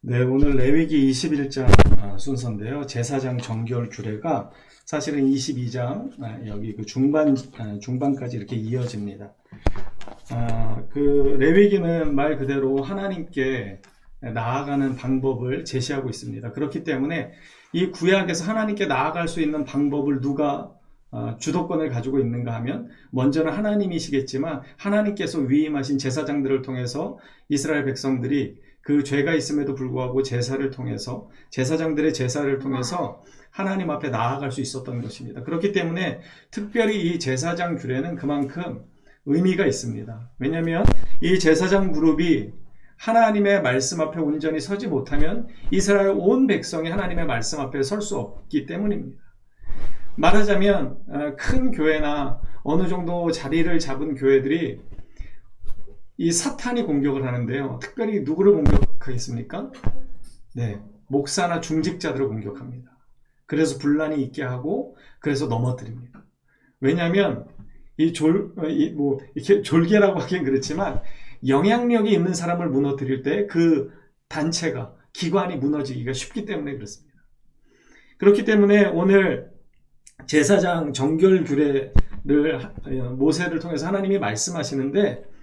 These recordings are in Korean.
네, 오늘 레위기 21장 순서인데요. 제사장 정결 규례가 사실은 22장 여기 그 중반까지 이렇게 이어집니다. 그 레위기는 말 그대로 하나님께 나아가는 방법을 제시하고 있습니다. 그렇기 때문에 이 구약에서 하나님께 나아갈 수 있는 방법을 누가 주도권을 가지고 있는가 하면 먼저는 하나님이시겠지만 하나님께서 위임하신 제사장들을 통해서 이스라엘 백성들이 그 죄가 있음에도 불구하고 제사장들의 제사를 통해서 하나님 앞에 나아갈 수 있었던 것입니다. 그렇기 때문에 특별히 이 제사장 규례는 그만큼 의미가 있습니다. 왜냐하면 이 제사장 그룹이 하나님의 말씀 앞에 온전히 서지 못하면 이스라엘 온 백성이 하나님의 말씀 앞에 설 수 없기 때문입니다. 말하자면 큰 교회나 어느 정도 자리를 잡은 교회들이 이 사탄이 공격을 하는데요. 특별히 누구를 공격하겠습니까? 네, 목사나 중직자들을 공격합니다. 그래서 분란이 있게 하고 그래서 넘어뜨립니다. 왜냐하면 이렇게 졸개라고 하긴 그렇지만 영향력이 있는 사람을 무너뜨릴 때 그 단체가 기관이 무너지기가 쉽기 때문에 그렇습니다. 그렇기 때문에 오늘 제사장 정결 규례를 모세를 통해서 하나님이 말씀하시는데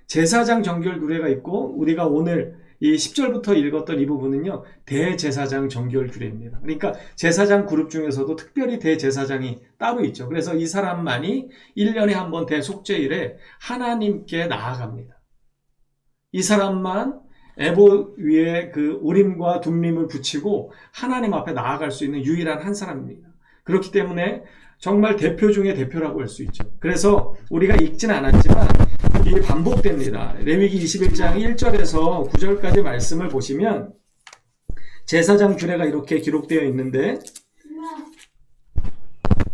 제사장 정결 규례가 있고 우리가 오늘 이 10절부터 읽었던 이 부분은요, 대제사장 정결 규례입니다. 그러니까 제사장 그룹 중에서도 특별히 대제사장이 따로 있죠. 그래서 이 사람만이 1년에 한 번 대속죄일에 하나님께 나아갑니다. 이 사람만 에봇 위에 그 우림과 둠림을 붙이고 하나님 앞에 나아갈 수 있는 유일한 한 사람입니다. 그렇기 때문에 정말 대표 중에 대표라고 할 수 있죠. 그래서 우리가 읽지는 않았지만 이게 반복됩니다. 레위기 21장 1절에서 9절까지 말씀을 보시면 제사장 규례가 이렇게 기록되어 있는데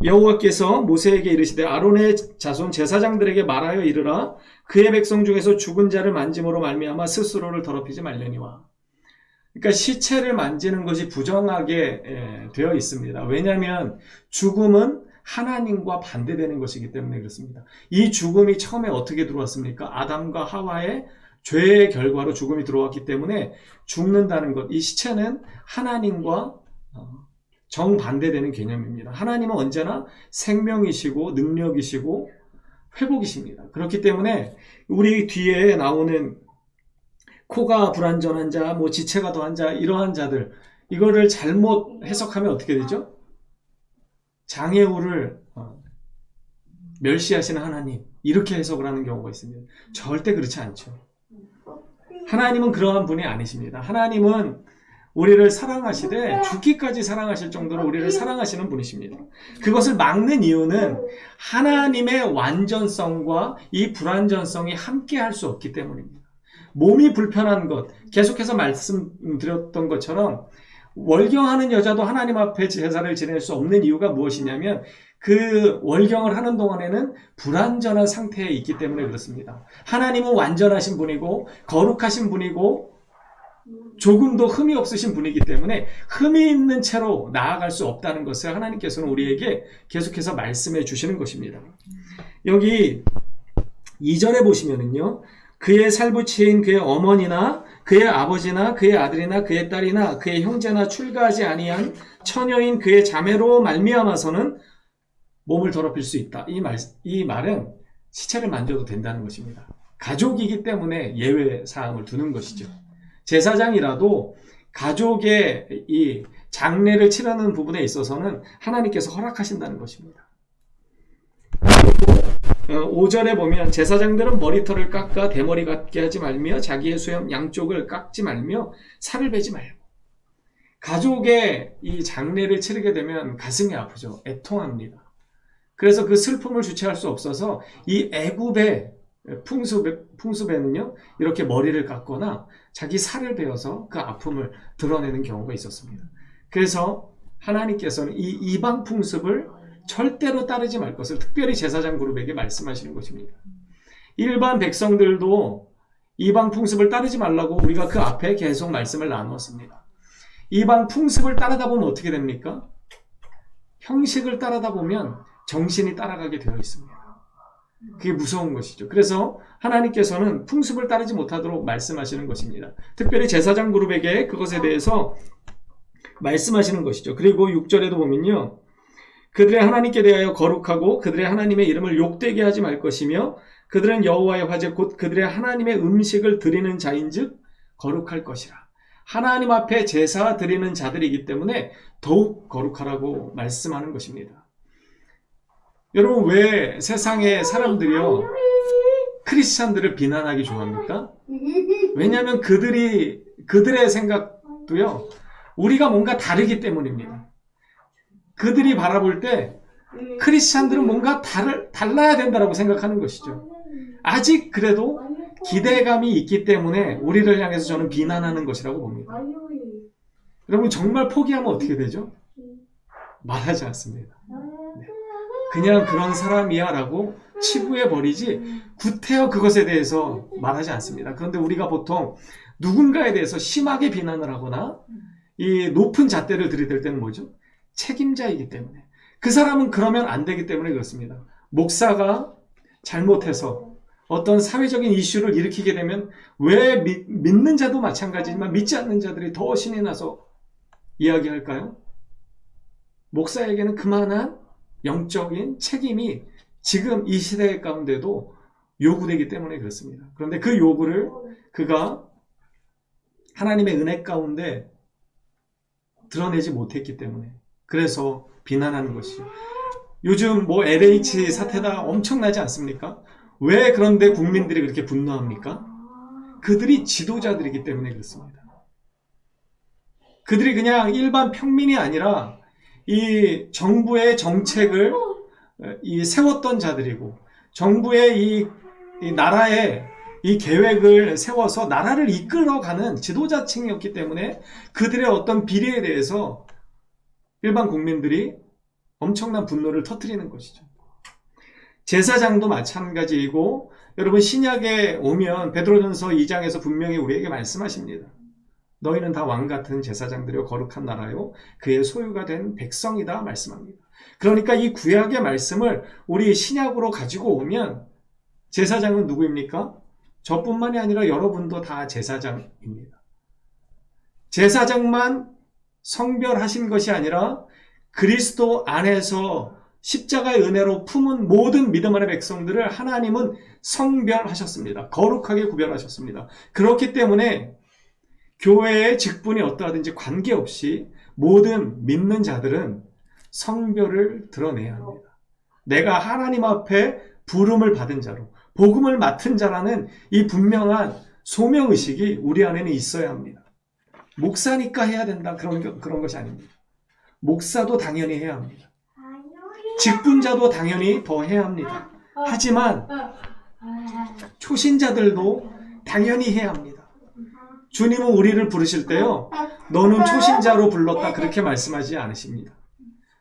여호와께서 모세에게 이르시되 아론의 자손 제사장들에게 말하여 이르라 그의 백성 중에서 죽은 자를 만짐으로 말미암아 스스로를 더럽히지 말려니와. 그러니까 시체를 만지는 것이 부정하게 되어 있습니다. 왜냐하면 죽음은 하나님과 반대되는 것이기 때문에 그렇습니다. 이 죽음이 처음에 어떻게 들어왔습니까? 아담과 하와의 죄의 결과로 죽음이 들어왔기 때문에 죽는다는 것, 이 시체는 하나님과 정반대되는 개념입니다. 하나님은 언제나 생명이시고 능력이시고 회복이십니다. 그렇기 때문에 우리 뒤에 나오는 코가 불완전한 자, 지체가 더한 자, 이러한 자들, 이거를 잘못 해석하면 어떻게 되죠? 장애우를 멸시하시는 하나님, 이렇게 해석을 하는 경우가 있습니다. 절대 그렇지 않죠. 하나님은 그러한 분이 아니십니다. 하나님은 우리를 사랑하시되 죽기까지 사랑하실 정도로 우리를 사랑하시는 분이십니다. 그것을 막는 이유는 하나님의 완전성과 이 불완전성이 함께 할 수 없기 때문입니다. 몸이 불편한 것, 계속해서 말씀드렸던 것처럼 월경하는 여자도 하나님 앞에 제사를 지낼 수 없는 이유가 무엇이냐면 그 월경을 하는 동안에는 불완전한 상태에 있기 때문에 그렇습니다. 하나님은 완전하신 분이고 거룩하신 분이고 조금도 흠이 없으신 분이기 때문에 흠이 있는 채로 나아갈 수 없다는 것을 하나님께서는 우리에게 계속해서 말씀해 주시는 것입니다. 여기 2절에 보시면은요, 그의 살부치인 그의 어머니나 그의 아버지나 그의 아들이나 그의 딸이나 그의 형제나 출가하지 아니한 처녀인 그의 자매로 말미암아서는 몸을 더럽힐 수 있다. 이 말은 시체를 만져도 된다는 것입니다. 가족이기 때문에 예외 사항을 두는 것이죠. 제사장이라도 가족의 이 장례를 치르는 부분에 있어서는 하나님께서 허락하신다는 것입니다. 5절에 보면 제사장들은 머리털을 깎아 대머리 같게 하지 말며 자기의 수염 양쪽을 깎지 말며 살을 베지 말고. 가족의 이 장례를 치르게 되면 가슴이 아프죠. 애통합니다. 그래서 그 슬픔을 주체할 수 없어서 이 애굽의 풍습에는요, 이렇게 머리를 깎거나 자기 살을 베어서 그 아픔을 드러내는 경우가 있었습니다. 그래서 하나님께서는 이 이방 풍습을 절대로 따르지 말 것을 특별히 제사장 그룹에게 말씀하시는 것입니다. 일반 백성들도 이방 풍습을 따르지 말라고 우리가 그 앞에 계속 말씀을 나누었습니다. 이방 풍습을 따르다 보면 어떻게 됩니까? 형식을 따르다 보면 정신이 따라가게 되어 있습니다. 그게 무서운 것이죠. 그래서 하나님께서는 풍습을 따르지 못하도록 말씀하시는 것입니다. 특별히 제사장 그룹에게 그것에 대해서 말씀하시는 것이죠. 그리고 6절에도 보면요. 그들의 하나님께 대하여 거룩하고 그들의 하나님의 이름을 욕되게 하지 말 것이며 그들은 여호와의 화제 곧 그들의 하나님의 음식을 드리는 자인즉 거룩할 것이라. 하나님 앞에 제사 드리는 자들이기 때문에 더욱 거룩하라고 말씀하는 것입니다. 여러분, 왜 세상의 사람들이요 크리스찬들을 비난하기 좋아합니까? 왜냐하면 그들의 생각도요 우리가 뭔가 다르기 때문입니다. 그들이 바라볼 때 크리스찬들은 뭔가 달라야 된다고 생각하는 것이죠. 아직 그래도 기대감이 있기 때문에 우리를 향해서 저는 비난하는 것이라고 봅니다. 여러분, 정말 포기하면 어떻게 되죠? 말하지 않습니다. 네. 그냥 그런 사람이야 라고 치부해버리지 구태여 그것에 대해서 말하지 않습니다. 그런데 우리가 보통 누군가에 대해서 심하게 비난을 하거나 이 높은 잣대를 들이댈 때는 뭐죠? 책임자이기 때문에. 그 사람은 그러면 안 되기 때문에 그렇습니다. 목사가 잘못해서 어떤 사회적인 이슈를 일으키게 되면 왜 믿는 자도 마찬가지지만 믿지 않는 자들이 더 신이 나서 이야기할까요? 목사에게는 그만한 영적인 책임이 지금 이 시대 가운데도 요구되기 때문에 그렇습니다. 그런데 그 요구를 그가 하나님의 은혜 가운데 드러내지 못했기 때문에 그래서 비난하는 것이죠. 요즘 뭐 LH 사태가 엄청나지 않습니까? 왜 그런데 국민들이 그렇게 분노합니까? 그들이 지도자들이기 때문에 그렇습니다. 그들이 그냥 일반 평민이 아니라 이 정부의 정책을 세웠던 자들이고 정부의 이 나라의 이 계획을 세워서 나라를 이끌어가는 지도자층이었기 때문에 그들의 어떤 비리에 대해서 일반 국민들이 엄청난 분노를 터뜨리는 것이죠. 제사장도 마찬가지이고 여러분 신약에 오면 베드로전서 2장에서 분명히 우리에게 말씀하십니다. 너희는 다 왕같은 제사장들이요 거룩한 나라요 그의 소유가 된 백성이다 말씀합니다. 그러니까 이 구약의 말씀을 우리 신약으로 가지고 오면 제사장은 누구입니까? 저뿐만이 아니라 여러분도 다 제사장입니다. 제사장만 성별하신 것이 아니라 그리스도 안에서 십자가의 은혜로 품은 모든 믿음 안의 백성들을 하나님은 성별하셨습니다. 거룩하게 구별하셨습니다. 그렇기 때문에 교회의 직분이 어떠하든지 관계없이 모든 믿는 자들은 성별을 드러내야 합니다. 내가 하나님 앞에 부름을 받은 자로 복음을 맡은 자라는 이 분명한 소명의식이 우리 안에는 있어야 합니다. 목사니까 해야 된다 그런 것이 아닙니다. 목사도 당연히 해야 합니다. 직분자도 당연히 더 해야 합니다. 하지만 초신자들도 당연히 해야 합니다. 주님은 우리를 부르실 때요 너는 초신자로 불렀다 그렇게 말씀하지 않으십니다.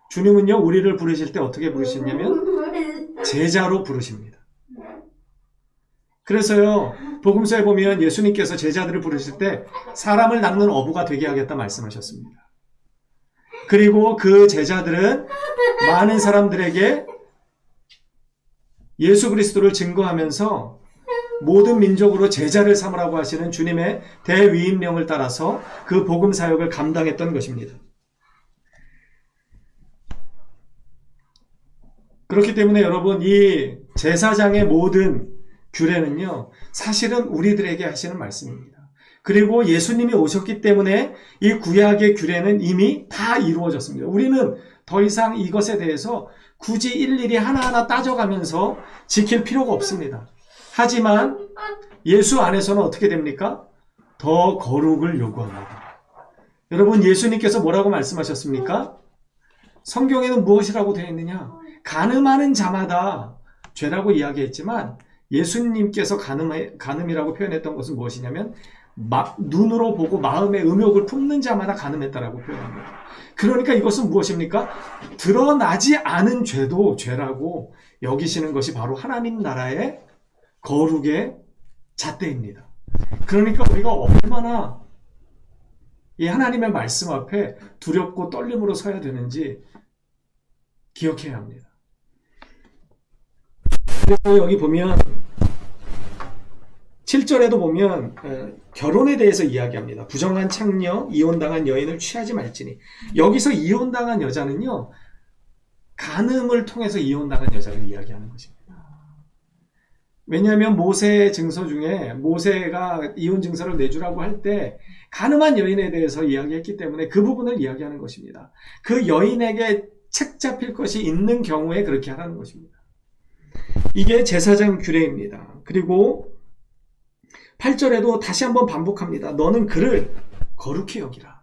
주님은요 우리를 부르실 때 어떻게 부르시냐면 제자로 부르십니다. 그래서요 복음서에 보면 예수님께서 제자들을 부르실 때 사람을 낚는 어부가 되게 하겠다 말씀하셨습니다. 그리고 그 제자들은 많은 사람들에게 예수 그리스도를 증거하면서 모든 민족으로 제자를 삼으라고 하시는 주님의 대위임령을 따라서 그 복음 사역을 감당했던 것입니다. 그렇기 때문에 여러분 이 제사장의 모든 규례는요 사실은 우리들에게 하시는 말씀입니다. 그리고 예수님이 오셨기 때문에 이 구약의 규례는 이미 다 이루어졌습니다. 우리는 더 이상 이것에 대해서 굳이 일일이 하나하나 따져가면서 지킬 필요가 없습니다. 하지만 예수 안에서는 어떻게 됩니까? 더 거룩을 요구합니다. 여러분 예수님께서 뭐라고 말씀하셨습니까? 성경에는 무엇이라고 되어 있느냐? 간음하는 자마다 죄라고 이야기했지만 예수님께서 간음이라고 표현했던 것은 무엇이냐면 눈으로 보고 마음의 음욕을 품는 자마다 간음했다라고 표현합니다. 그러니까 이것은 무엇입니까? 드러나지 않은 죄도 죄라고 여기시는 것이 바로 하나님 나라의 거룩의 잣대입니다. 그러니까 우리가 얼마나 이 하나님의 말씀 앞에 두렵고 떨림으로 서야 되는지 기억해야 합니다. 그래서 여기 보면 7절에도 보면 결혼에 대해서 이야기합니다. 부정한 창녀, 이혼당한 여인을 취하지 말지니. 여기서 이혼당한 여자는요, 간음을 통해서 이혼당한 여자를 이야기하는 것입니다. 왜냐하면 모세 증서 중에 모세가 이혼 증서를 내주라고 할 때 간음한 여인에 대해서 이야기했기 때문에 그 부분을 이야기하는 것입니다. 그 여인에게 책 잡힐 것이 있는 경우에 그렇게 하라는 것입니다. 이게 제사장 규례입니다. 그리고 8절에도 다시 한번 반복합니다. 너는 그를 거룩히 여기라.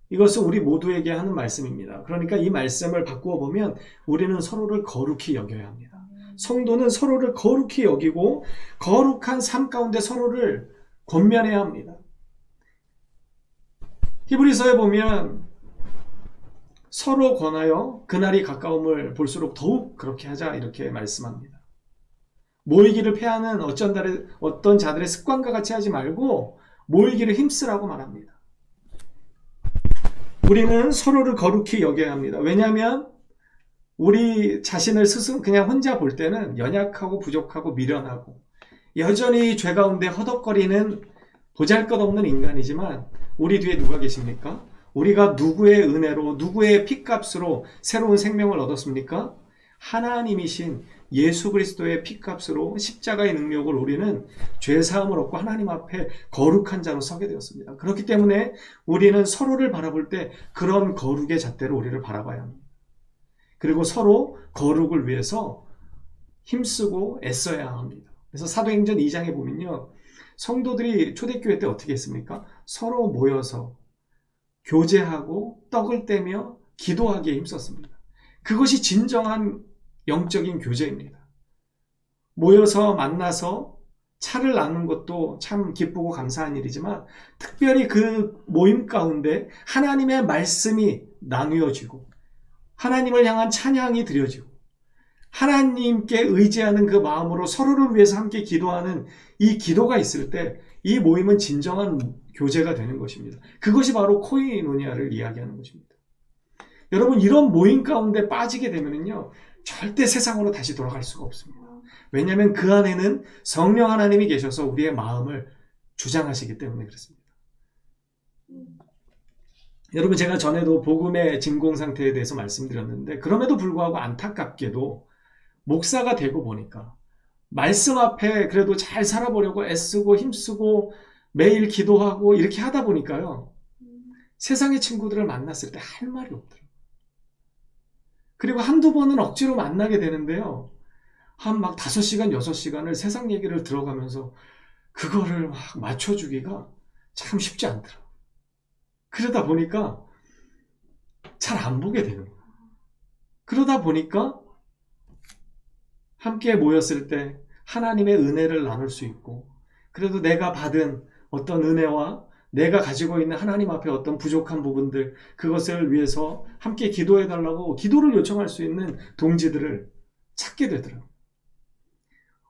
이것은 우리 모두에게 하는 말씀입니다. 그러니까 이 말씀을 바꾸어 보면 우리는 서로를 거룩히 여겨야 합니다. 성도는 서로를 거룩히 여기고 거룩한 삶 가운데 서로를 권면해야 합니다. 히브리서에 보면 서로 권하여 그날이 가까움을 볼수록 더욱 그렇게 하자 이렇게 말씀합니다. 모이기를 패하는 어떤 자들의 습관과 같이 하지 말고 모이기를 힘쓰라고 말합니다. 우리는 서로를 거룩히 여겨야 합니다. 왜냐하면 우리 자신을 스스로 그냥 혼자 볼 때는 연약하고 부족하고 미련하고 여전히 죄 가운데 허덕거리는 보잘것없는 인간이지만 우리 뒤에 누가 계십니까? 우리가 누구의 은혜로 누구의 피값으로 새로운 생명을 얻었습니까? 하나님이신 예수 그리스도의 피값으로 십자가의 능력을 우리는 죄사함을 얻고 하나님 앞에 거룩한 자로 서게 되었습니다. 그렇기 때문에 우리는 서로를 바라볼 때 그런 거룩의 잣대로 우리를 바라봐야 합니다. 그리고 서로 거룩을 위해서 힘쓰고 애써야 합니다. 그래서 사도행전 2장에 보면요, 성도들이 초대교회 때 어떻게 했습니까? 서로 모여서 교제하고 떡을 떼며 기도하기에 힘썼습니다. 그것이 진정한 영적인 교제입니다. 모여서 만나서 차를 나누는 것도 참 기쁘고 감사한 일이지만 특별히 그 모임 가운데 하나님의 말씀이 나누어지고 하나님을 향한 찬양이 드려지고 하나님께 의지하는 그 마음으로 서로를 위해서 함께 기도하는 이 기도가 있을 때 이 모임은 진정한 교제가 되는 것입니다. 그것이 바로 코이노니아를 이야기하는 것입니다. 여러분, 이런 모임 가운데 빠지게 되면요 절대 세상으로 다시 돌아갈 수가 없습니다. 왜냐하면 그 안에는 성령 하나님이 계셔서 우리의 마음을 주장하시기 때문에 그렇습니다. 여러분, 제가 전에도 복음의 진공 상태에 대해서 말씀드렸는데 그럼에도 불구하고 안타깝게도 목사가 되고 보니까 말씀 앞에 그래도 잘 살아보려고 애쓰고 힘쓰고 매일 기도하고 이렇게 하다 보니까요, 세상의 친구들을 만났을 때 할 말이 없더라고요. 그리고 한두 번은 억지로 만나게 되는데요, 한 막 5시간, 6시간을 세상 얘기를 들어가면서 그거를 막 맞춰주기가 참 쉽지 않더라고요. 그러다 보니까 잘 안 보게 되는 거예요. 그러다 보니까 함께 모였을 때 하나님의 은혜를 나눌 수 있고, 그래도 내가 받은 어떤 은혜와 내가 가지고 있는 하나님 앞에 어떤 부족한 부분들, 그것을 위해서 함께 기도해달라고 기도를 요청할 수 있는 동지들을 찾게 되더라고요.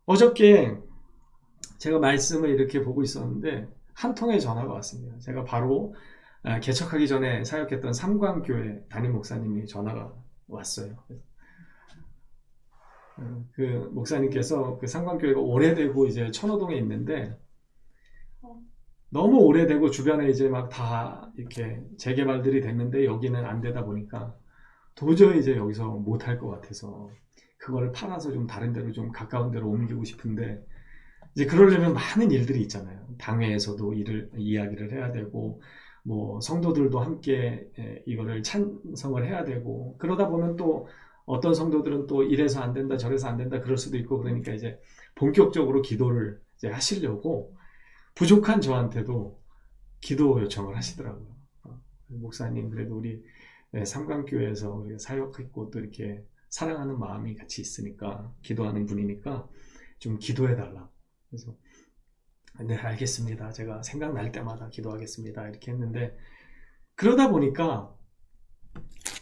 어저께 제가 말씀을 이렇게 보고 있었는데 한 통의 전화가 왔습니다. 제가 바로 개척하기 전에 사역했던 삼광교회 담임 목사님이 전화가 왔어요. 그 목사님께서 그 삼광교회가 오래되고 이제 천호동에 있는데 너무 오래되고 주변에 이제 막 다 이렇게 재개발들이 됐는데 여기는 안 되다 보니까 도저히 이제 여기서 못할 것 같아서 그걸 팔아서 좀 다른 데로 좀 가까운 데로 옮기고 싶은데, 이제 그러려면 많은 일들이 있잖아요. 당회에서도 이야기를 해야 되고, 뭐 성도들도 함께 이거를 찬성을 해야 되고, 그러다 보면 또 어떤 성도들은 또 이래서 안 된다 저래서 안 된다 그럴 수도 있고, 그러니까 이제 본격적으로 기도를 이제 하시려고 부족한 저한테도 기도 요청을 하시더라고요. 목사님, 그래도 우리 삼강교회에서 우리가 사역했고 또 이렇게 사랑하는 마음이 같이 있으니까, 기도하는 분이니까 좀 기도해달라고. 그래서 네, 알겠습니다. 제가 생각날 때마다 기도하겠습니다. 이렇게 했는데, 그러다 보니까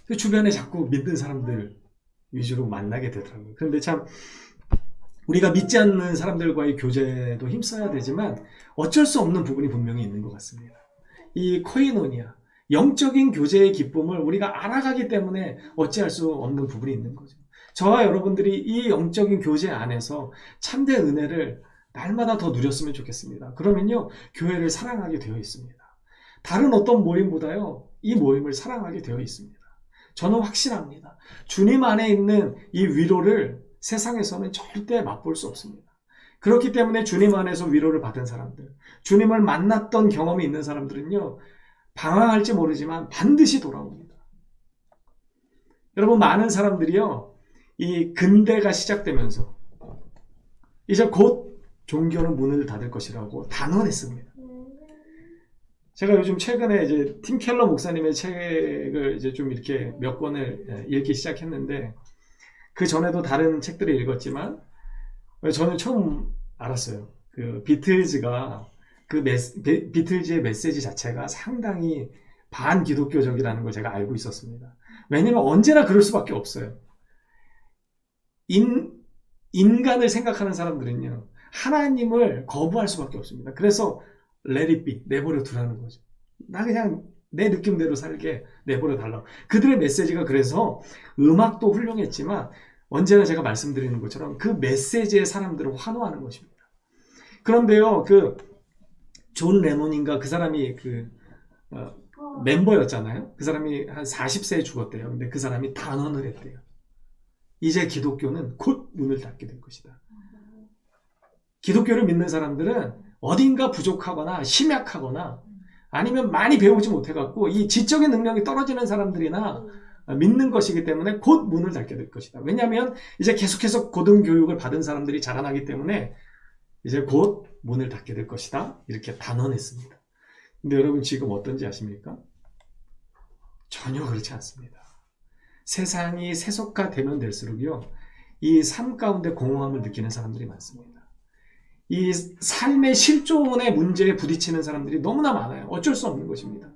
그 주변에 자꾸 믿는 사람들 위주로 만나게 되더라고요. 그런데 참 우리가 믿지 않는 사람들과의 교제도 힘써야 되지만 어쩔 수 없는 부분이 분명히 있는 것 같습니다. 이 코이노니아, 영적인 교제의 기쁨을 우리가 알아가기 때문에 어찌할 수 없는 부분이 있는 거죠. 저와 여러분들이 이 영적인 교제 안에서 참된 은혜를 날마다 더 누렸으면 좋겠습니다. 그러면요, 교회를 사랑하게 되어 있습니다. 다른 어떤 모임보다요, 이 모임을 사랑하게 되어 있습니다. 저는 확신합니다. 주님 안에 있는 이 위로를 세상에서는 절대 맛볼 수 없습니다. 그렇기 때문에 주님 안에서 위로를 받은 사람들, 주님을 만났던 경험이 있는 사람들은요, 방황할지 모르지만 반드시 돌아옵니다. 여러분, 많은 사람들이요, 이 근대가 시작되면서 이제 곧 종교는 문을 닫을 것이라고 단언했습니다. 제가 요즘 최근에 이제 팀 켈러 목사님의 책을 이제 좀 이렇게 몇 권을 읽기 시작했는데, 그 전에도 다른 책들을 읽었지만, 저는 처음 알았어요. 그 비틀즈가 비틀즈의 메시지 자체가 상당히 반기독교적이라는 걸 제가 알고 있었습니다. 왜냐면 언제나 그럴 수밖에 없어요. 인간을 생각하는 사람들은요, 하나님을 거부할 수밖에 없습니다. 그래서 let it be, 내버려 두라는 거죠. 나 그냥 내 느낌대로 살게 내버려 달라. 그들의 메시지가 그래서 음악도 훌륭했지만 언제나 제가 말씀드리는 것처럼 그 메시지의 사람들을 환호하는 것입니다. 그런데요, 그 존 레논인가 그 사람이 멤버였잖아요. 그 사람이 한 40세에 죽었대요. 근데 그 사람이 단언을 했대요. 이제 기독교는 곧 문을 닫게 될 것이다. 기독교를 믿는 사람들은 어딘가 부족하거나 심약하거나 아니면 많이 배우지 못해갖고 이 지적인 능력이 떨어지는 사람들이나 믿는 것이기 때문에 곧 문을 닫게 될 것이다. 왜냐하면 이제 계속해서 고등교육을 받은 사람들이 자라나기 때문에 이제 곧 문을 닫게 될 것이다. 이렇게 단언했습니다. 근데 여러분 지금 어떤지 아십니까? 전혀 그렇지 않습니다. 세상이 세속화되면 될수록요, 이 삶 가운데 공허함을 느끼는 사람들이 많습니다. 이 삶의 실존의 문제에 부딪히는 사람들이 너무나 많아요. 어쩔 수 없는 것입니다.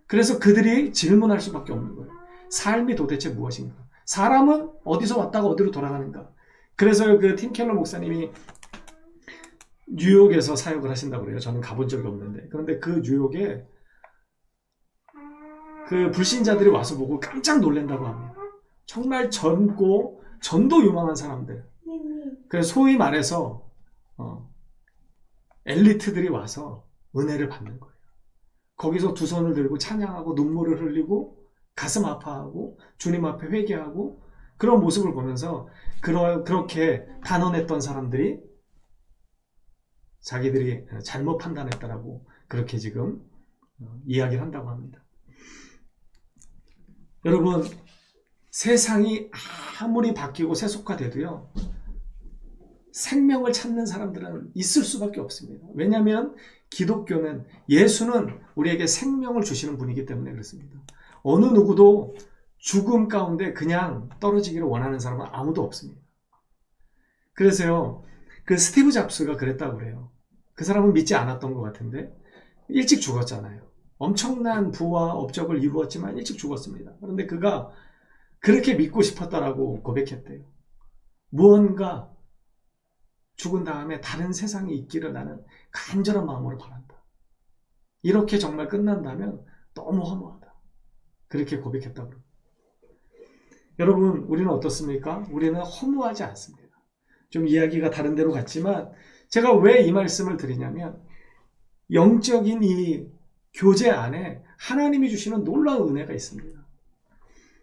그래서 그들이 질문할 수밖에 없는 거예요. 삶이 도대체 무엇인가? 사람은 어디서 왔다가 어디로 돌아가는가? 그래서 그 팀 켈러 목사님이 뉴욕에서 사역을 하신다고 그래요. 저는 가본 적이 없는데. 그런데 그 뉴욕에 그 불신자들이 와서 보고 깜짝 놀란다고 합니다. 정말 젊고 전도 유망한 사람들. 그래서 소위 말해서 엘리트들이 와서 은혜를 받는 거예요. 거기서 두 손을 들고 찬양하고 눈물을 흘리고 가슴 아파하고 주님 앞에 회개하고 그런 모습을 보면서 그렇게 단언했던 사람들이 자기들이 잘못 판단했다라고 그렇게 지금 이야기를 한다고 합니다. 여러분, 세상이 아무리 바뀌고 세속화돼도요, 생명을 찾는 사람들은 있을 수밖에 없습니다. 왜냐하면 기독교는, 예수는 우리에게 생명을 주시는 분이기 때문에 그렇습니다. 어느 누구도 죽음 가운데 그냥 떨어지기를 원하는 사람은 아무도 없습니다. 그래서요, 그 스티브 잡스가 그랬다고 그래요. 그 사람은 믿지 않았던 것 같은데 일찍 죽었잖아요. 엄청난 부와 업적을 이루었지만 일찍 죽었습니다. 그런데 그가 그렇게 믿고 싶었다라고 고백했대요. 무언가 죽은 다음에 다른 세상이 있기를 나는 간절한 마음으로 바란다. 이렇게 정말 끝난다면 너무 허무하다. 그렇게 고백했다고 합니다. 여러분, 우리는 어떻습니까? 우리는 허무하지 않습니다. 좀 이야기가 다른 데로 갔지만 제가 왜 이 말씀을 드리냐면, 영적인 이 교제 안에 하나님이 주시는 놀라운 은혜가 있습니다.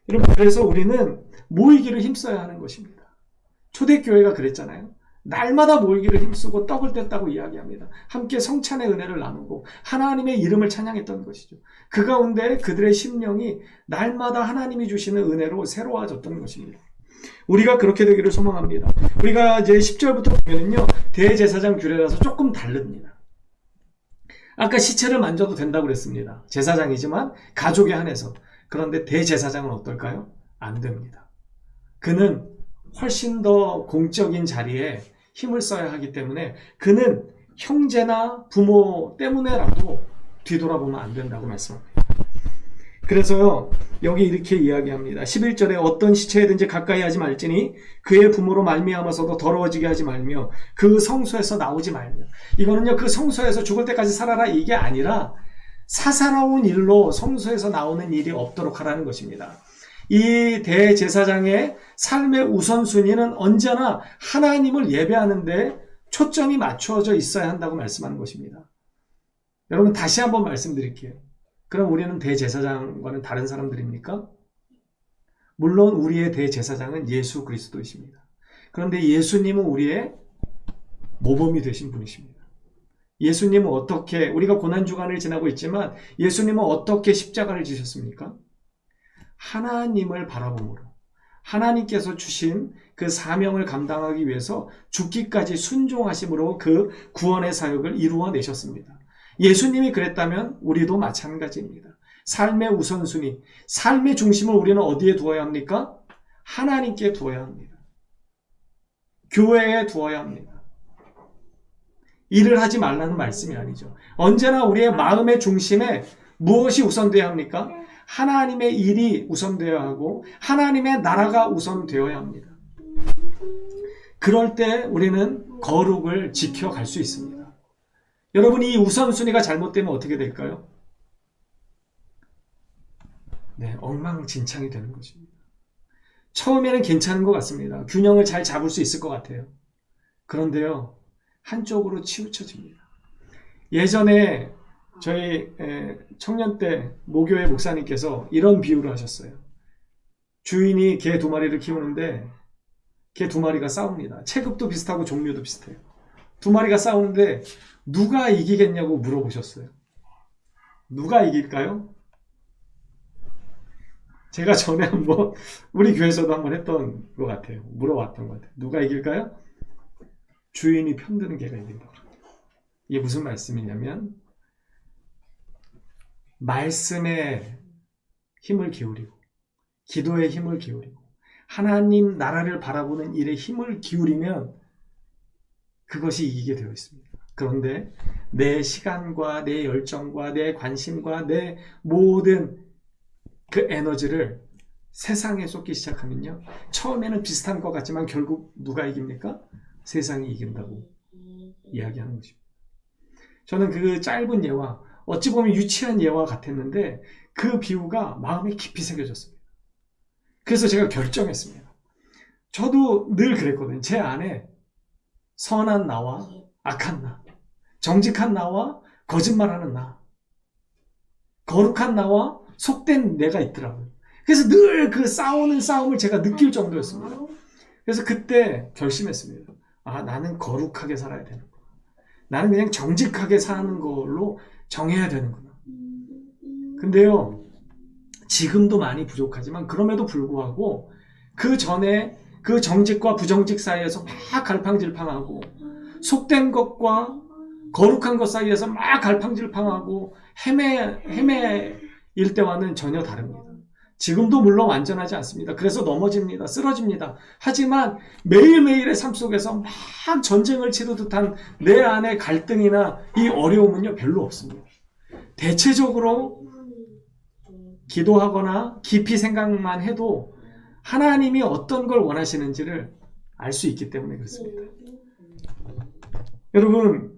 여러분, 그래서 우리는 모이기를 힘써야 하는 것입니다. 초대교회가 그랬잖아요. 날마다 모이기를 힘쓰고 떡을 뗐다고 이야기합니다. 함께 성찬의 은혜를 나누고 하나님의 이름을 찬양했던 것이죠. 그 가운데 그들의 심령이 날마다 하나님이 주시는 은혜로 새로워졌던 것입니다. 우리가 그렇게 되기를 소망합니다. 우리가 이제 10절부터 보면은요, 대제사장 규례라서 조금 다릅니다. 아까 시체를 만져도 된다고 그랬습니다. 제사장이지만 가족에 한해서. 그런데 대제사장은 어떨까요? 안 됩니다. 그는 훨씬 더 공적인 자리에 힘을 써야 하기 때문에 그는 형제나 부모 때문에라도 뒤돌아보면 안 된다고 말씀합니다. 그래서요, 여기 이렇게 이야기합니다. 11절에 어떤 시체에든지 가까이 하지 말지니 그의 부모로 말미암아서도 더러워지게 하지 말며 그 성소에서 나오지 말며. 이거는요, 그 성소에서 죽을 때까지 살아라 이게 아니라 사사로운 일로 성소에서 나오는 일이 없도록 하라는 것입니다. 이 대제사장의 삶의 우선순위는 언제나 하나님을 예배하는데 초점이 맞춰져 있어야 한다고 말씀하는 것입니다. 여러분 다시 한번 말씀드릴게요. 그럼 우리는 대제사장과는 다른 사람들입니까? 물론 우리의 대제사장은 예수 그리스도이십니다. 그런데 예수님은 우리의 모범이 되신 분이십니다. 예수님은 어떻게, 우리가 고난주간을 지나고 있지만 예수님은 어떻게 십자가를 지셨습니까? 하나님을 바라봄으로 하나님께서 주신 그 사명을 감당하기 위해서 죽기까지 순종하심으로 그 구원의 사역을 이루어내셨습니다. 예수님이 그랬다면 우리도 마찬가지입니다. 삶의 우선순위, 삶의 중심을 우리는 어디에 두어야 합니까? 하나님께 두어야 합니다. 교회에 두어야 합니다. 일을 하지 말라는 말씀이 아니죠. 언제나 우리의 마음의 중심에 무엇이 우선되어야 합니까? 하나님의 일이 우선되어야 하고 하나님의 나라가 우선되어야 합니다. 그럴 때 우리는 거룩을 지켜갈 수 있습니다. 여러분 이 우선순위가 잘못되면 어떻게 될까요? 네, 엉망진창이 되는 것입니다. 처음에는 괜찮은 것 같습니다. 균형을 잘 잡을 수 있을 것 같아요. 그런데요, 한쪽으로 치우쳐집니다. 예전에 저희 청년 때 모교회 목사님께서 이런 비유를 하셨어요. 주인이 개 2마리를 키우는데 개 2마리가 싸웁니다. 체급도 비슷하고 종류도 비슷해요. 2마리가 싸우는데 누가 이기겠냐고 물어보셨어요. 누가 이길까요? 제가 전에 한번 우리 교회에서도 한번 했던 것 같아요. 물어봤던 것 같아요. 누가 이길까요? 주인이 편드는 개가 이긴다고. 이게 무슨 말씀이냐면 말씀에 힘을 기울이고 기도에 힘을 기울이고 하나님 나라를 바라보는 일에 힘을 기울이면 그것이 이기게 되어 있습니다. 그런데 내 시간과 내 열정과 내 관심과 내 모든 그 에너지를 세상에 쏟기 시작하면요. 처음에는 비슷한 것 같지만 결국 누가 이깁니까? 세상이 이긴다고 이야기하는 것입니다. 저는 그 짧은 예화, 어찌 보면 유치한 예화 같았는데 그 비유가 마음에 깊이 새겨졌습니다. 그래서 제가 결정했습니다. 저도 늘 그랬거든요. 제 안에 선한 나와 악한 나, 정직한 나와 거짓말하는 나, 거룩한 나와 속된 내가 있더라고요. 그래서 늘 그 싸우는 싸움을 제가 느낄 정도였습니다. 그래서 그때 결심했습니다. 아, 나는 거룩하게 살아야 되는구나. 나는 그냥 정직하게 사는 걸로 정해야 되는구나. 근데요, 지금도 많이 부족하지만 그럼에도 불구하고 그 전에 그 정직과 부정직 사이에서 막 갈팡질팡하고 속된 것과 거룩한 것 사이에서 막 갈팡질팡하고 헤매일 때와는 전혀 다릅니다. 지금도 물론 완전하지 않습니다. 그래서 넘어집니다. 쓰러집니다. 하지만 매일매일의 삶 속에서 막 전쟁을 치르듯 한 내 안의 갈등이나 이 어려움은요 별로 없습니다. 대체적으로 기도하거나 깊이 생각만 해도 하나님이 어떤 걸 원하시는지를 알 수 있기 때문에 그렇습니다. 여러분,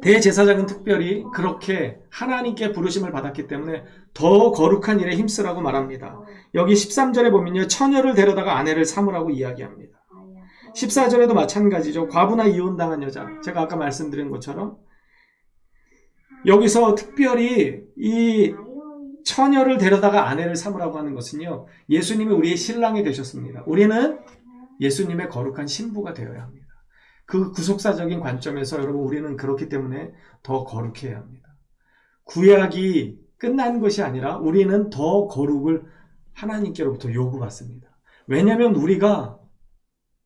대제사장은 특별히 그렇게 하나님께 부르심을 받았기 때문에 더 거룩한 일에 힘쓰라고 말합니다. 여기 13절에 보면요, 처녀를 데려다가 아내를 삼으라고 이야기합니다. 14절에도 마찬가지죠. 과부나 이혼당한 여자, 제가 아까 말씀드린 것처럼 여기서 특별히 이 처녀를 데려다가 아내를 삼으라고 하는 것은요, 예수님이 우리의 신랑이 되셨습니다. 우리는 예수님의 거룩한 신부가 되어야 합니다. 그 구속사적인 관점에서 여러분 우리는 그렇기 때문에 더 거룩해야 합니다. 구약이 끝난 것이 아니라 우리는 더 거룩을 하나님께로부터 요구받습니다. 왜냐하면 우리가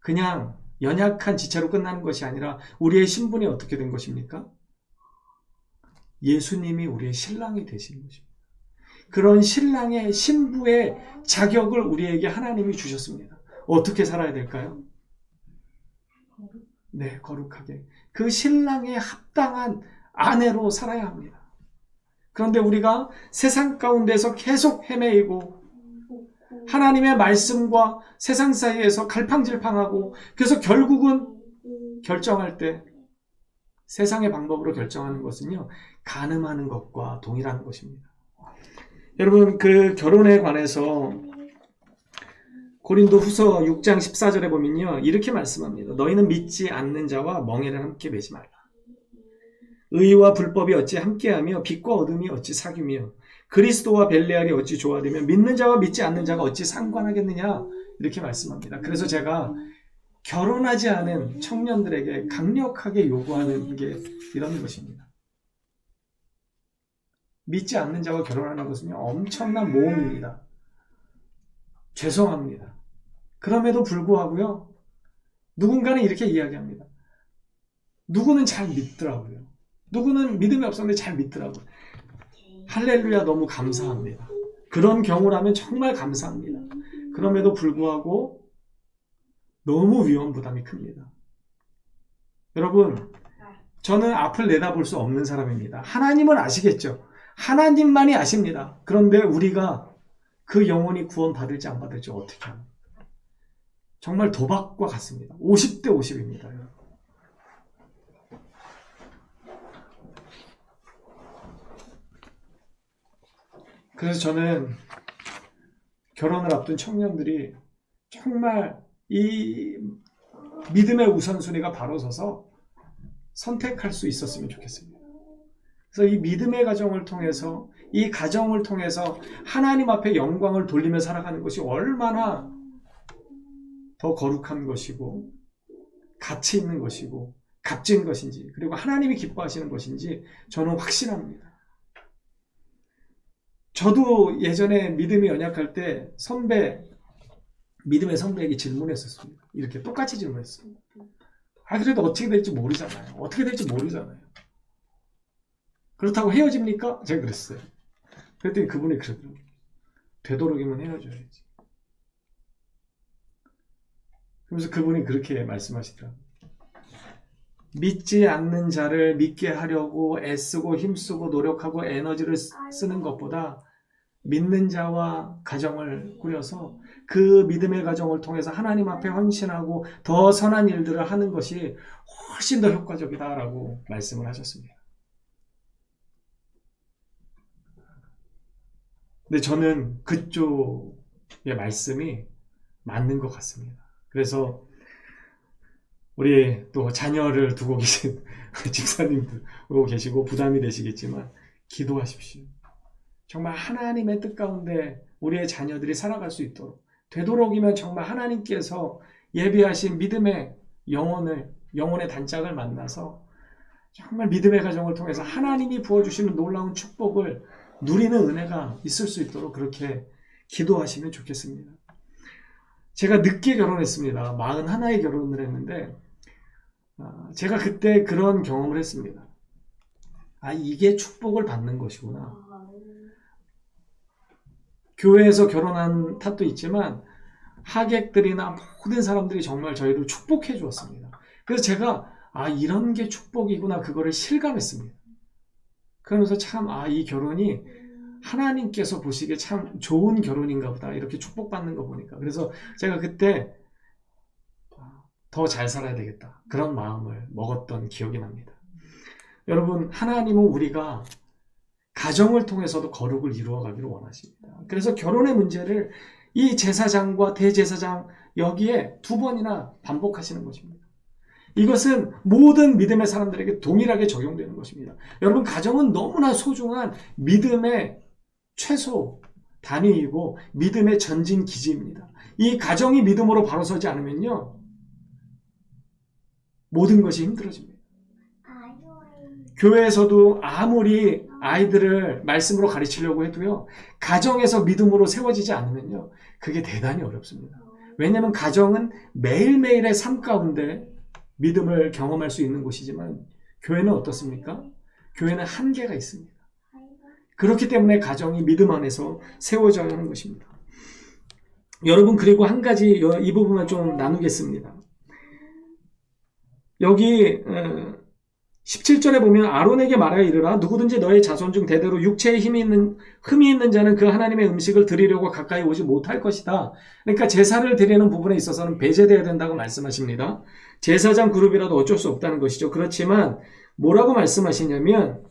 그냥 연약한 지체로 끝나는 것이 아니라 우리의 신분이 어떻게 된 것입니까? 예수님이 우리의 신랑이 되신 것입니다. 그런 신랑의 신부의 자격을 우리에게 하나님이 주셨습니다. 어떻게 살아야 될까요? 네, 거룩하게. 그 신랑에 합당한 아내로 살아야 합니다. 그런데 우리가 세상 가운데서 계속 헤매이고 하나님의 말씀과 세상 사이에서 갈팡질팡하고 그래서 결국은 결정할 때 세상의 방법으로 결정하는 것은요, 간음하는 것과 동일한 것입니다. 여러분, 그 결혼에 관해서 고린도후서 6장 14절에 보면요, 이렇게 말씀합니다. 너희는 믿지 않는 자와 멍에를 함께 매지 말라. 의와 불법이 어찌 함께하며 빛과 어둠이 어찌 사귀며 그리스도와 벨레알이 어찌 조화되며 믿는 자와 믿지 않는 자가 어찌 상관하겠느냐, 이렇게 말씀합니다. 그래서 제가 결혼하지 않은 청년들에게 강력하게 요구하는 게 이런 것입니다. 믿지 않는 자와 결혼하는 것은 엄청난 모험입니다. 죄송합니다. 그럼에도 불구하고요, 누군가는 이렇게 이야기합니다. 누구는 잘 믿더라고요. 누구는 믿음이 없었는데 잘 믿더라고요. 할렐루야, 너무 감사합니다. 그런 경우라면 정말 감사합니다. 그럼에도 불구하고 너무 위험 부담이 큽니다. 여러분, 저는 앞을 내다볼 수 없는 사람입니다. 하나님은 아시겠죠? 하나님만이 아십니다. 그런데 우리가 그 영혼이 구원받을지 안 받을지 어떻게 합니까? 정말 도박과 같습니다. 50대 50입니다. 그래서 저는 결혼을 앞둔 청년들이 정말 이 믿음의 우선순위가 바로 서서 선택할 수 있었으면 좋겠습니다. 그래서 이 믿음의 가정을 통해서, 이 가정을 통해서 하나님 앞에 영광을 돌리며 살아가는 것이 얼마나 더 거룩한 것이고 가치 있는 것이고 값진 것인지, 그리고 하나님이 기뻐하시는 것인지 저는 확신합니다. 저도 예전에 믿음이 연약할 때 믿음의 선배에게 질문했었습니다. 이렇게 똑같이 질문했어요. 그래도 어떻게 될지 모르잖아요. 어떻게 될지 모르잖아요. 그렇다고 헤어집니까? 제가 그랬어요. 그랬더니 그분이 그러더라고요. 되도록이면 헤어져야지. 그러면서 그분이 그렇게 말씀하시더라고요. 믿지 않는 자를 믿게 하려고 애쓰고 힘쓰고 노력하고 에너지를 쓰는 것보다 믿는 자와 가정을 꾸려서 그 믿음의 가정을 통해서 하나님 앞에 헌신하고 더 선한 일들을 하는 것이 훨씬 더 효과적이다라고 말씀을 하셨습니다. 근데 저는 그쪽의 말씀이 맞는 것 같습니다. 그래서 우리 또 자녀를 두고 계신 집사님도 계시고 부담이 되시겠지만 기도하십시오. 정말 하나님의 뜻 가운데 우리의 자녀들이 살아갈 수 있도록, 되도록이면 정말 하나님께서 예비하신 믿음의 영혼의 단짝을 만나서 정말 믿음의 가정을 통해서 하나님이 부어주시는 놀라운 축복을 누리는 은혜가 있을 수 있도록 그렇게 기도하시면 좋겠습니다. 제가 늦게 결혼했습니다. 41에 결혼을 했는데 제가 그때 그런 경험을 했습니다. 이게 축복을 받는 것이구나. 교회에서 결혼한 탓도 있지만 하객들이나 모든 사람들이 정말 저희를 축복해 주었습니다. 그래서 제가 이런 게 축복이구나, 그거를 실감했습니다. 그러면서 참 이 결혼이 하나님께서 보시기에 참 좋은 결혼인가 보다, 이렇게 축복받는 거 보니까. 그래서 제가 그때 더 잘 살아야 되겠다, 그런 마음을 먹었던 기억이 납니다. 여러분, 하나님은 우리가 가정을 통해서도 거룩을 이루어가기를 원하십니다. 그래서 결혼의 문제를 이 제사장과 대제사장 여기에 2번이나 반복하시는 것입니다. 이것은 모든 믿음의 사람들에게 동일하게 적용되는 것입니다. 여러분, 가정은 너무나 소중한 믿음의 최소 단위이고 믿음의 전진 기지입니다. 이 가정이 믿음으로 바로 서지 않으면요, 모든 것이 힘들어집니다. 교회에서도 아무리 아이들을 말씀으로 가르치려고 해도요, 가정에서 믿음으로 세워지지 않으면요, 그게 대단히 어렵습니다. 왜냐하면 가정은 매일매일의 삶 가운데 믿음을 경험할 수 있는 곳이지만 교회는 어떻습니까? 교회는 한계가 있습니다. 그렇기 때문에 가정이 믿음 안에서 세워져야 하는 것입니다. 여러분, 그리고 한 가지 이 부분만 좀 나누겠습니다. 여기 17절에 보면 아론에게 말하여 이르라, 누구든지 너의 자손 중 대대로 육체에 흠이 있는 자는 그 하나님의 음식을 드리려고 가까이 오지 못할 것이다. 그러니까 제사를 드리는 부분에 있어서는 배제되어야 된다고 말씀하십니다. 제사장 그룹이라도 어쩔 수 없다는 것이죠. 그렇지만 뭐라고 말씀하시냐면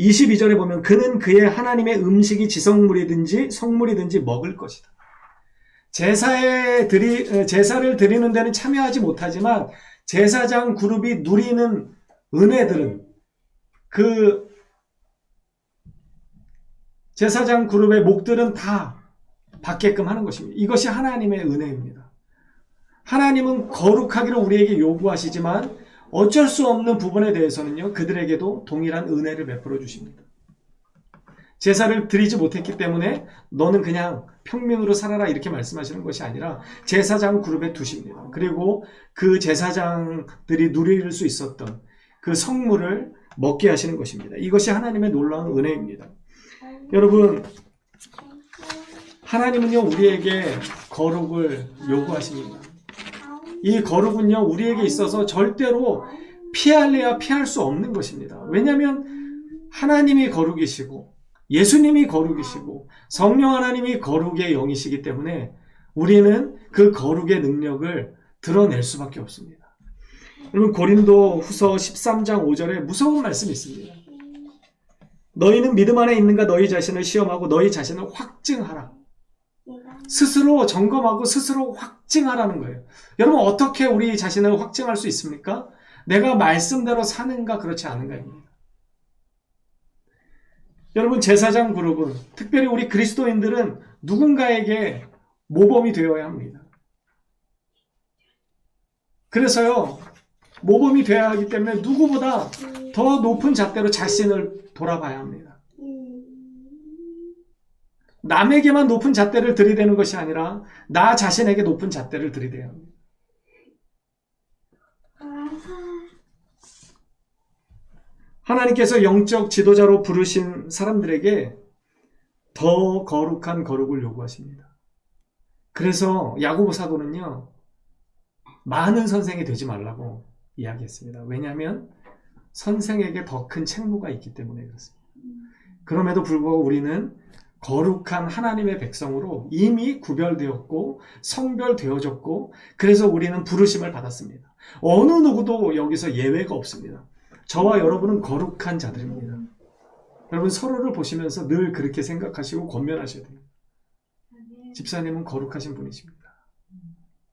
22절에 보면 그는 그의 하나님의 음식이 지성물이든지 성물이든지 먹을 것이다. 제사를 드리는 데는 참여하지 못하지만 제사장 그룹이 누리는 은혜들은 그 제사장 그룹의 목들은 다 받게끔 하는 것입니다. 이것이 하나님의 은혜입니다. 하나님은 거룩하기를 우리에게 요구하시지만 어쩔 수 없는 부분에 대해서는요, 그들에게도 동일한 은혜를 베풀어 주십니다. 제사를 드리지 못했기 때문에 너는 그냥 평민으로 살아라 이렇게 말씀하시는 것이 아니라 제사장 그룹에 두십니다. 그리고 그 제사장들이 누릴 수 있었던 그 성물을 먹게 하시는 것입니다. 이것이 하나님의 놀라운 은혜입니다. 여러분, 하나님은요, 우리에게 거룩을 요구하십니다. 이 거룩은요, 우리에게 있어서 절대로 피할래야 피할 수 없는 것입니다. 왜냐하면 하나님이 거룩이시고 예수님이 거룩이시고 성령 하나님이 거룩의 영이시기 때문에 우리는 그 거룩의 능력을 드러낼 수밖에 없습니다. 여러분, 고린도 후서 13장 5절에 무서운 말씀이 있습니다. 너희는 믿음 안에 있는가 너희 자신을 시험하고 너희 자신을 확증하라. 스스로 점검하고 스스로 확증하라는 거예요. 여러분, 어떻게 우리 자신을 확증할 수 있습니까? 내가 말씀대로 사는가 그렇지 않은가입니다. 여러분, 제사장 그룹은, 특별히 우리 그리스도인들은 누군가에게 모범이 되어야 합니다. 그래서요, 모범이 되어야 하기 때문에 누구보다 더 높은 잣대로 자신을 돌아봐야 합니다. 남에게만 높은 잣대를 들이대는 것이 아니라 나 자신에게 높은 잣대를 들이대야 합니다. 하나님께서 영적 지도자로 부르신 사람들에게 더 거룩한 거룩을 요구하십니다. 그래서 야고보 사도는요, 많은 선생이 되지 말라고 이야기했습니다. 왜냐하면 선생에게 더 큰 책무가 있기 때문에 그렇습니다. 그럼에도 불구하고 우리는 거룩한 하나님의 백성으로 이미 구별되었고 성별되어졌고, 그래서 우리는 부르심을 받았습니다. 어느 누구도 여기서 예외가 없습니다. 저와 여러분은 거룩한 자들입니다. 여러분, 서로를 보시면서 늘 그렇게 생각하시고 권면하셔야 됩니다. 집사님은 거룩하신 분이십니다.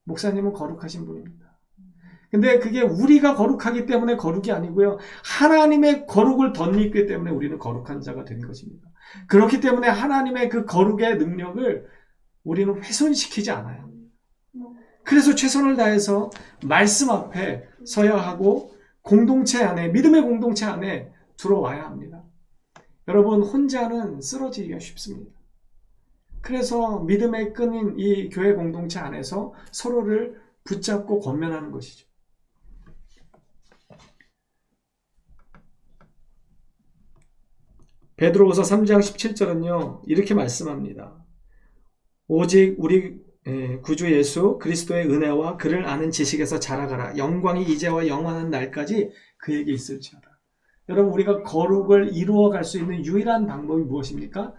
목사님은 거룩하신 분입니다. 근데 그게 우리가 거룩하기 때문에 거룩이 아니고요, 하나님의 거룩을 덧입기 때문에 우리는 거룩한 자가 된 것입니다. 그렇기 때문에 하나님의 그 거룩의 능력을 우리는 훼손시키지 않아요. 그래서 최선을 다해서 말씀 앞에 서야 하고 공동체 안에, 믿음의 공동체 안에 들어와야 합니다. 여러분, 혼자는 쓰러지기가 쉽습니다. 그래서 믿음의 끈인 이 교회 공동체 안에서 서로를 붙잡고 권면하는 것이죠. 베드로후서 3장 17절은요, 이렇게 말씀합니다. 오직 우리 구주 예수 그리스도의 은혜와 그를 아는 지식에서 자라가라. 영광이 이제와 영원한 날까지 그에게 있을지어다. 여러분, 우리가 거룩을 이루어갈 수 있는 유일한 방법이 무엇입니까?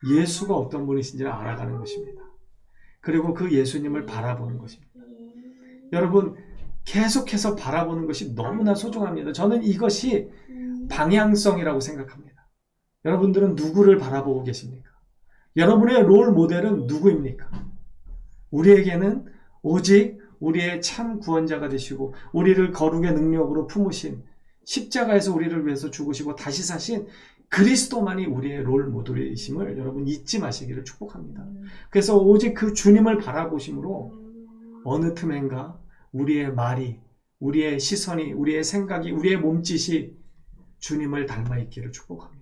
예수가 어떤 분이신지를 알아가는 것입니다. 그리고 그 예수님을 바라보는 것입니다. 여러분, 계속해서 바라보는 것이 너무나 소중합니다. 저는 이것이 방향성이라고 생각합니다. 여러분들은 누구를 바라보고 계십니까? 여러분의 롤 모델은 누구입니까? 우리에게는 오직 우리의 참 구원자가 되시고 우리를 거룩의 능력으로 품으신, 십자가에서 우리를 위해서 죽으시고 다시 사신 그리스도만이 우리의 롤 모델이심을 여러분 잊지 마시기를 축복합니다. 그래서 오직 그 주님을 바라보심으로 어느 틈엔가 우리의 말이, 우리의 시선이, 우리의 생각이, 우리의 몸짓이 주님을 닮아 있기를 축복합니다.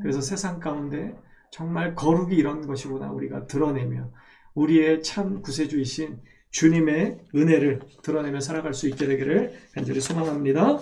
그래서 세상 가운데 정말 거룩이 이런 것이구나 우리가 드러내며 우리의 참 구세주이신 주님의 은혜를 드러내며 살아갈 수 있게 되기를 간절히 소망합니다.